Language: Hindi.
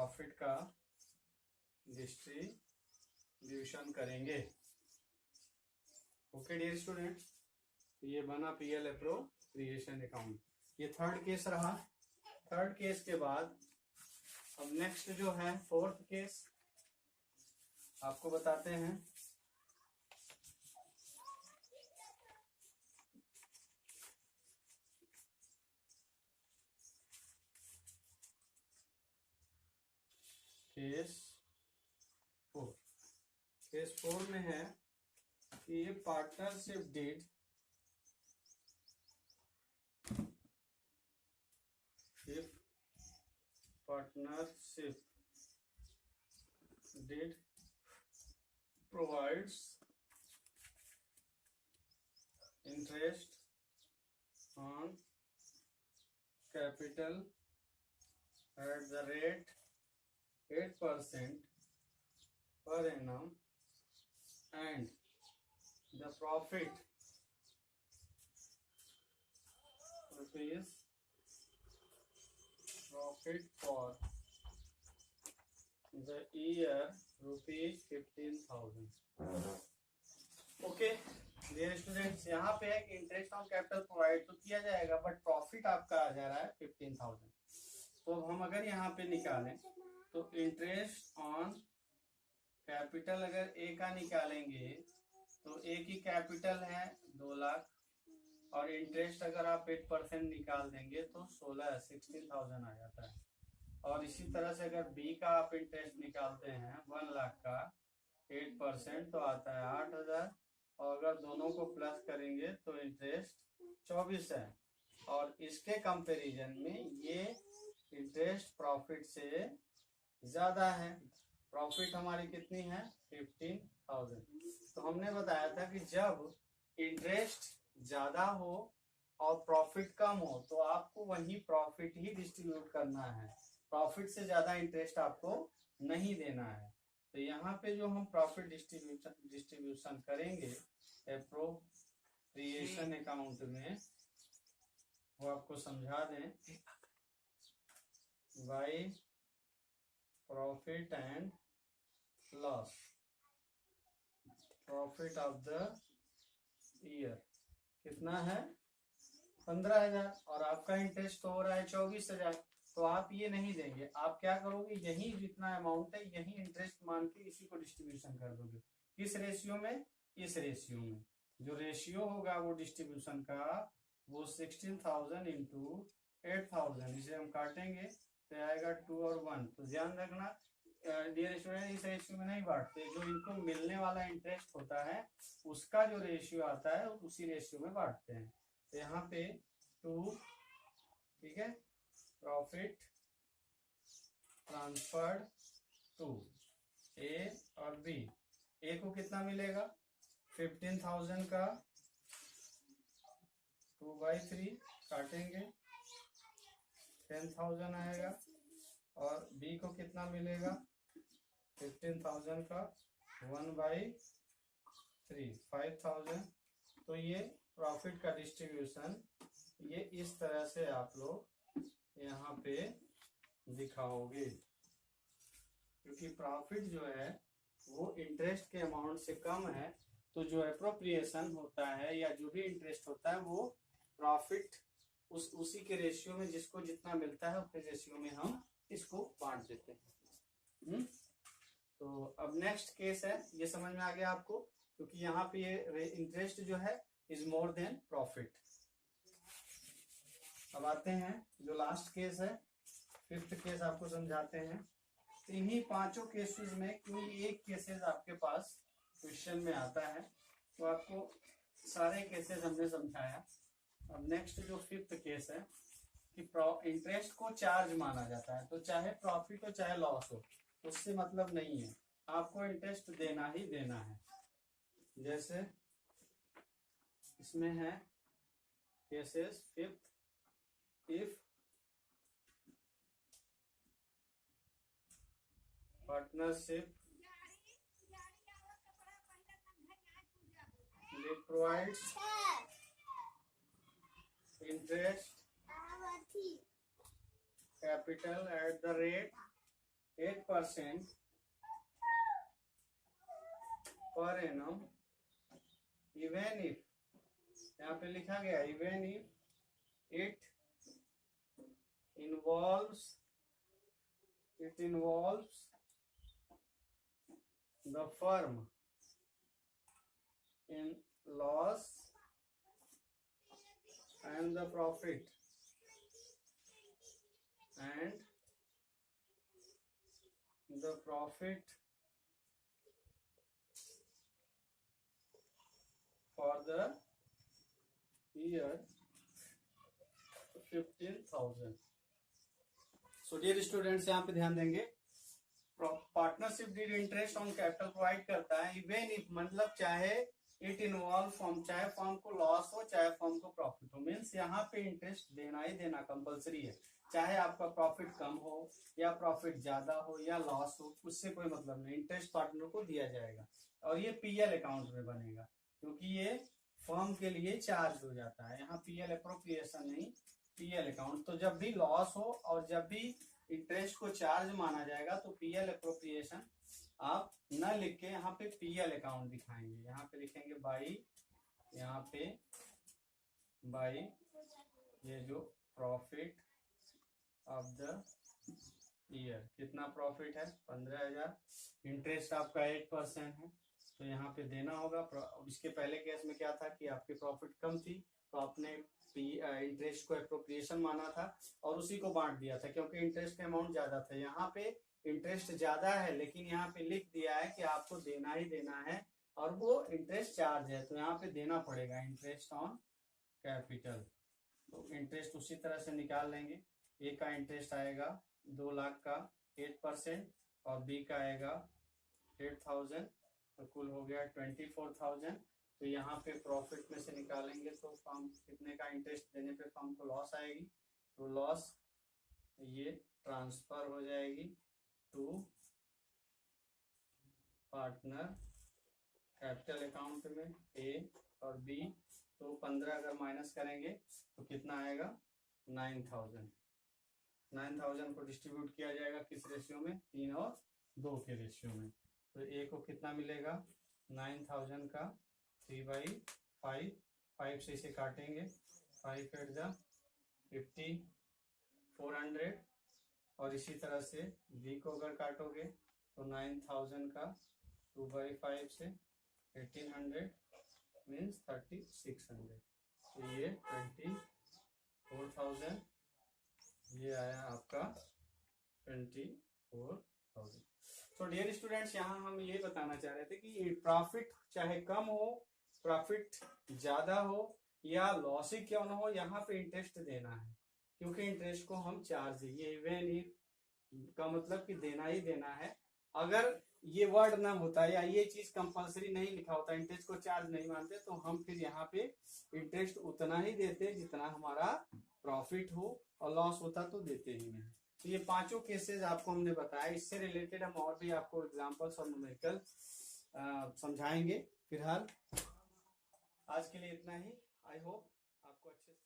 प्रॉफिट का डिस्ट्रीब्यूशन करेंगे। ओके डियर स्टूडेंट, तो ये बना पीएल एप्रोप्रिएशन अकाउंट। ये थर्ड केस रहा। थर्ड केस के बाद अब नेक्स्ट जो है फोर्थ केस आपको बताते हैं। केस फोर में है कि ये partnership deed provides interest on capital at the rate 8% per annum and the profit for the year rupees 15,000। Okay dear students, यहाँ पे है कि इंटरेस्ट ऑन कैपिटल प्रोवाइड तो किया जाएगा बट प्रॉफिट आपका आ जा रहा है 15,000। तो अब हम अगर यहाँ पे निकालें तो इंटरेस्ट ऑन कैपिटल अगर ए का निकालेंगे तो ए की कैपिटल है 2 लाख और इंटरेस्ट अगर आप 8% निकाल देंगे तो 16,000 आ जाता है। और इसी तरह से अगर बी का आप इंटरेस्ट निकालते हैं 1 लाख का 8% तो आता है 8,000 और अगर दोनों को प्लस करेंगे तो इंटरेस्ट 24 है। और इसके कंपैरिजन में ये इंटरेस्ट प्रॉफिट से ज्यादा है। प्रॉफिट हमारी कितनी है 15,000। तो हमने बताया था कि जब इंटरेस्ट ज्यादा हो और प्रॉफिट कम हो तो आपको वही प्रॉफिट ही डिस्ट्रीब्यूट करना है, प्रॉफिट से ज्यादा इंटरेस्ट आपको नहीं देना है। तो यहाँ पे जो हम प्रॉफिट डिस्ट्रीब्यूशन करेंगे एप्रोप्रिएशन अकाउंट में वो आपको समझा दें। By profit and loss, profit of the year कितना है 15,000 और आपका इंटरेस्ट हो रहा है 24,000। तो आप ये नहीं देंगे, आप क्या करोगे यही जितना अमाउंट है यही इंटरेस्ट मान के इसी को डिस्ट्रीब्यूशन कर दोगे। किस रेशियो में, इस रेशियो में। जो रेशियो होगा वो डिस्ट्रीब्यूशन का वो 16,000 इंटू 8,000, इसे हम काटेंगे तो आएगा 2 और 1। तो ध्यान रखना डियर स्टूडेंट, इस रेशियो में नहीं बांटते, जो इनको मिलने वाला इंटरेस्ट होता है उसका जो रेशियो आता है उसी रेशियो में बांटते हैं। तो यहाँ पे 2, ठीक है, प्रॉफिट ट्रांसफर्ड टू ए और बी। ए को कितना मिलेगा 15,000 का 2/3 काटेंगे 10,000 आएगा और बी को कितना मिलेगा 15,000 का 1/3 5,000। तो ये प्रॉफिट का डिस्ट्रीब्यूशन ये इस तरह से आप लोग यहाँ पे दिखाओगे, क्योंकि प्रॉफिट जो है वो इंटरेस्ट के अमाउंट से कम है। तो जो एप्रोप्रिएशन होता है या जो भी इंटरेस्ट होता है वो प्रॉफिट उसी के रेशियो में जिसको जितना मिलता है उतने रेशियो में हम इसको बांट देते हैं। तो अब नेक्स्ट केस है, ये समझ में आ गया आपको, क्योंकि यहाँ पे ये इंटरेस्ट जो है इज मोर देन प्रॉफिट। अब आते हैं जो लास्ट केस है, फिफ्थ केस आपको समझाते हैं। तो इन्हीं 5 केसेस में कोई एक केसेस आपके पास क्वेश्चन में आता है, तो आपको सारे केसेस हमने समझाया। अब नेक्स्ट जो फिफ्थ केस है कि इंटरेस्ट को चार्ज माना जाता है, तो चाहे प्रॉफिट हो चाहे लॉस हो उससे मतलब नहीं है, आपको इंटरेस्ट देना ही देना है। जैसे इसमें है cases fifth, if partnership provides interest capital at the rate 8% per annum even if, यहाँ पे लिखा गया even if it involves the firm in loss and the profit for the year 15,000. So dear students, यहाँ पे ध्यान देंगे, partnership deed interest on capital provide करता है इवन इफ, मतलब चाहे इट इन्वॉल्व फॉर्म, चाहे फॉर्म को लॉस हो चाहे फॉर्म को प्रॉफिट हो, मीन्स यहाँ पे इंटरेस्ट देना ही देना कंपलसरी है, चाहे आपका प्रॉफिट कम हो या प्रॉफिट ज्यादा हो या लॉस हो, उससे कोई मतलब नहीं, इंटरेस्ट पार्टनर को दिया जाएगा और ये पीएल अकाउंट में बनेगा क्योंकि ये फर्म के लिए चार्ज हो जाता है, यहाँ पीएल अप्रोप्रिएशन नहीं, पीएल अकाउंट। तो जब भी लॉस हो और जब भी इंटरेस्ट को चार्ज माना जाएगा तो पीएल अप्रोप्रिएशन आप न लिख के यहाँ पे पीएल अकाउंट दिखाएंगे, यहाँ पे लिखेंगे बाई, यहाँ पे बाई ये जो प्रॉफिट ऑफ द ईयर, कितना प्रॉफिट है 15,000, इंटरेस्ट आपका 8% है तो यहाँ पे देना होगा। इसके पहले केस में क्या था कि आपकी प्रॉफिट कम थी तो आपने इंटरेस्ट को एप्रोप्रिएशन माना था और उसी को बांट दिया था क्योंकि इंटरेस्ट का अमाउंट ज्यादा था। यहाँ पे इंटरेस्ट ज्यादा है लेकिन यहाँ पे लिख दिया है कि आपको देना ही देना है और वो इंटरेस्ट चार्ज है तो यहाँ पे देना पड़ेगा इंटरेस्ट ऑन कैपिटल। तो इंटरेस्ट उसी तरह से निकाल लेंगे, ए का इंटरेस्ट आएगा 2 लाख का 8% और बी का आएगा 8,000 तो कुल हो गया 24,000। तो यहाँ पे प्रॉफिट में से निकालेंगे तो फर्म कितने का इंटरेस्ट देने पे फर्म को लॉस आएगी, तो लॉस ये ट्रांसफर हो जाएगी टू पार्टनर कैपिटल अकाउंट में ए और बी। तो 15 अगर माइनस करेंगे तो कितना आएगा 9,000। 9,000 को डिस्ट्रीब्यूट किया जाएगा किस रेशियो में, 3 और 2 के रेशियो में। तो ए को कितना मिलेगा 9,000 का 3/5, 5 से इसे काटेंगे, 5 8 जा 50, 400 और इसी तरह से बी को अगर काटोगे तो 9,000 का 2/5 से 1,800 मीन्स 3,600। तो ये 24,000, ये आया आपका 24,000। तो डियर स्टूडेंट्स, यहाँ हम ये बताना चाह रहे थे कि प्रॉफिट चाहे कम हो, प्रॉफिट ज्यादा हो या लॉस ही क्यों ना हो, यहाँ पे इंटरेस्ट देना है क्योंकि इंटरेस्ट को हम चार्ज, ये इवन इफ का मतलब कि देना ही देना है। अगर ये वर्ड ना होता या ये चीज कंपलसरी नहीं लिखा होता, इंटरेस्ट को चार्ज नहीं मानते, तो हम फिर यहाँ पे इंटरेस्ट उतना ही देते जितना हमारा प्रॉफिट हो और लॉस होता तो देते ही नहीं। तो ये पांचों केसेस आपको हमने बताया, इससे रिलेटेड हम और भी आपको एग्जांपल्स और न्यूमेरिकल समझाएंगे। फिलहाल आज के लिए इतना ही। आई होप आपको अच्छे से